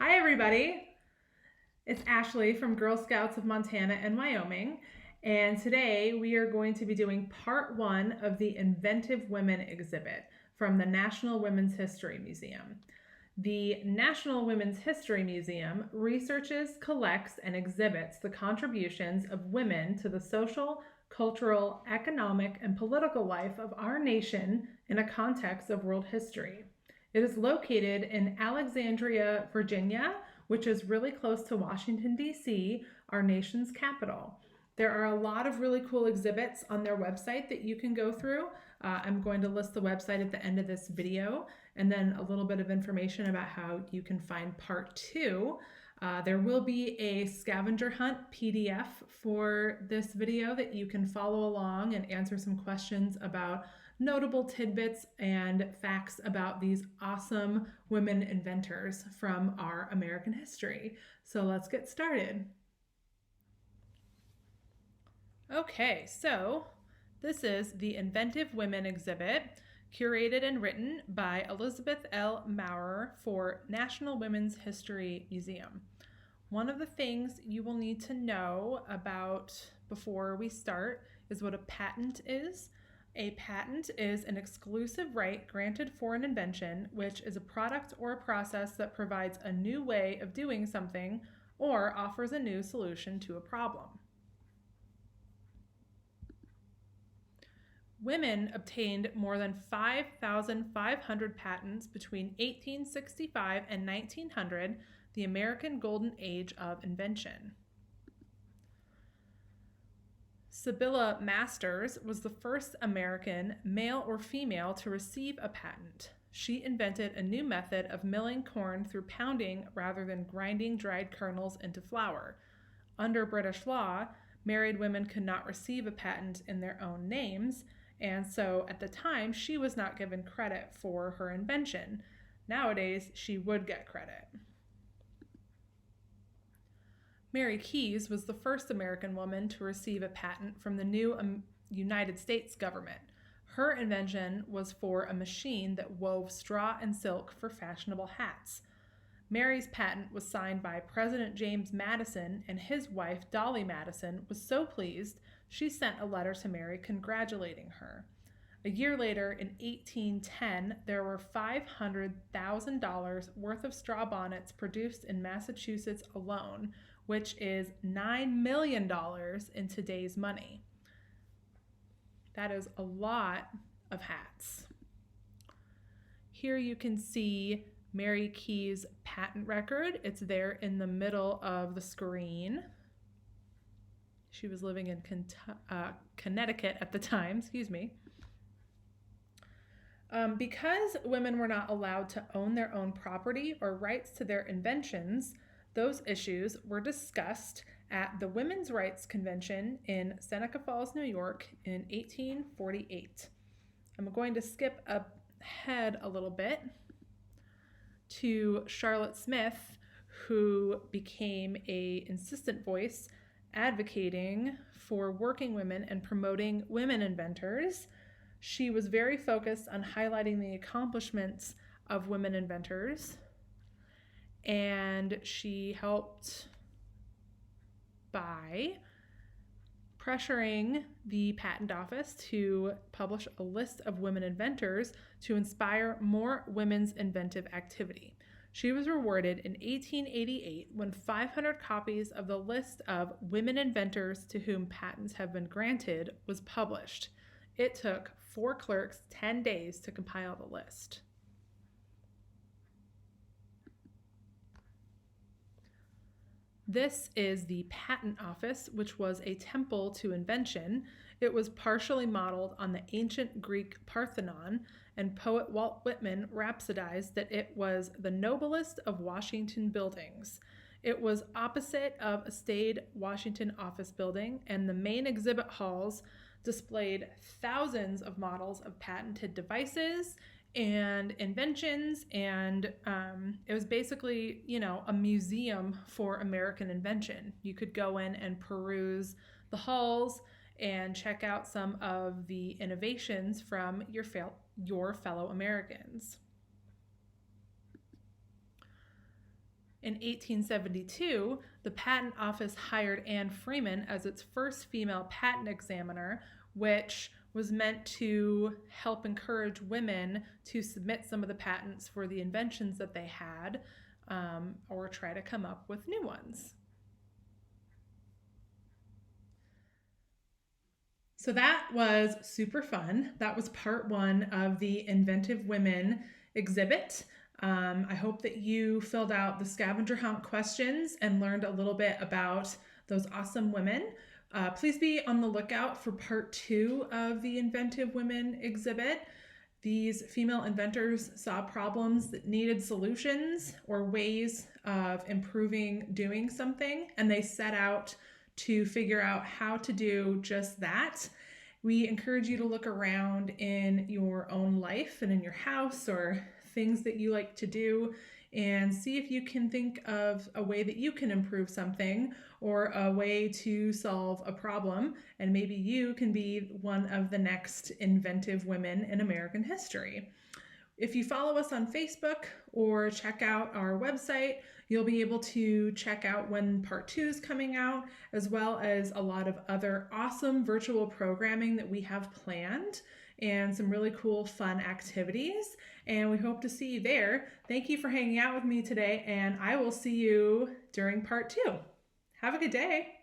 Hi, everybody. It's Ashley from Girl Scouts of Montana and Wyoming. And today we are going to be doing part one of the Inventive Women exhibit from the National Women's History Museum. The National Women's History Museum researches, collects, and exhibits the contributions of women to the social, cultural, economic, and political life of our nation in a context of world history. It is located in Alexandria, Virginia, which is really close to Washington, D.C., our nation's capital. There are a lot of really cool exhibits on their website that you can go through. I'm going to list the website at the end of this video, and then a little bit of information about how you can find part two. There will be a scavenger hunt PDF for this video that you can follow along and answer some questions about notable tidbits and facts about these awesome women inventors from our American history. So let's get started. Okay, so this is the Inventive Women exhibit, curated and written by Elizabeth L. Maurer for National Women's History Museum. One of the things you will need to know about before we start is what a patent is. A patent is an exclusive right granted for an invention, which is a product or a process that provides a new way of doing something or offers a new solution to a problem. Women obtained more than 5,500 patents between 1865 and 1900, the American Golden Age of invention. Sibylla Masters was the first American, male or female, to receive a patent. She invented a new method of milling corn through pounding rather than grinding dried kernels into flour. Under British law, married women could not receive a patent in their own names, and so at the time, she was not given credit for her invention. Nowadays, she would get credit. Mary Keyes was the first American woman to receive a patent from the new United States government. Her invention was for a machine that wove straw and silk for fashionable hats. Mary's patent was signed by President James Madison, and his wife, Dolly Madison, was so pleased she sent a letter to Mary congratulating her. A year later, in 1810, there were $500,000 worth of straw bonnets produced in Massachusetts alone, which is $9 million in today's money. That is a lot of hats. Here you can see Mary Keyes' patent record. It's there in the middle of the screen. She was living in Connecticut at the time, Because women were not allowed to own their own property or rights to their inventions, those issues were discussed at the Women's Rights Convention in Seneca Falls, New York in 1848. I'm going to skip ahead a little bit to Charlotte Smith, who became an insistent voice advocating for working women and promoting women inventors. She was very focused on highlighting the accomplishments of women inventors, and she helped by pressuring the patent office to publish a list of women inventors to inspire more women's inventive activity. She was rewarded in 1888 when 500 copies of the list of women inventors to whom patents have been granted was published. It took 4 clerks 10 days to compile the list. This is the Patent Office, which was a temple to invention. It was partially modeled on the ancient Greek Parthenon, and poet Walt Whitman rhapsodized that it was the noblest of Washington buildings. It was opposite of a staid Washington office building, and the main exhibit halls displayed thousands of models of patented devices and inventions, and it was basically, a museum for American invention. You could go in and peruse the halls and check out some of the innovations from your fellow Americans. In 1872, the Patent Office hired Anne Freeman as its first female patent examiner, which was meant to help encourage women to submit some of the patents for the inventions that they had, or try to come up with new ones. So that was super fun. That was part one of the Inventive Women exhibit. I hope that you filled out the scavenger hunt questions and learned a little bit about those awesome women. Please be on the lookout for part two of the Inventive Women exhibit. These female inventors saw problems that needed solutions or ways of improving doing something, and they set out to figure out how to do just that. We encourage you to look around in your own life and in your house or things that you like to do and see if you can think of a way that you can improve something or a way to solve a problem. And maybe you can be one of the next inventive women in American history. If you follow us on Facebook or check out our website, you'll be able to check out when part two is coming out, as well as a lot of other awesome virtual programming that we have planned and some really cool, fun activities. And we hope to see you there. Thank you for hanging out with me today, and I will see you during part two. Have a good day.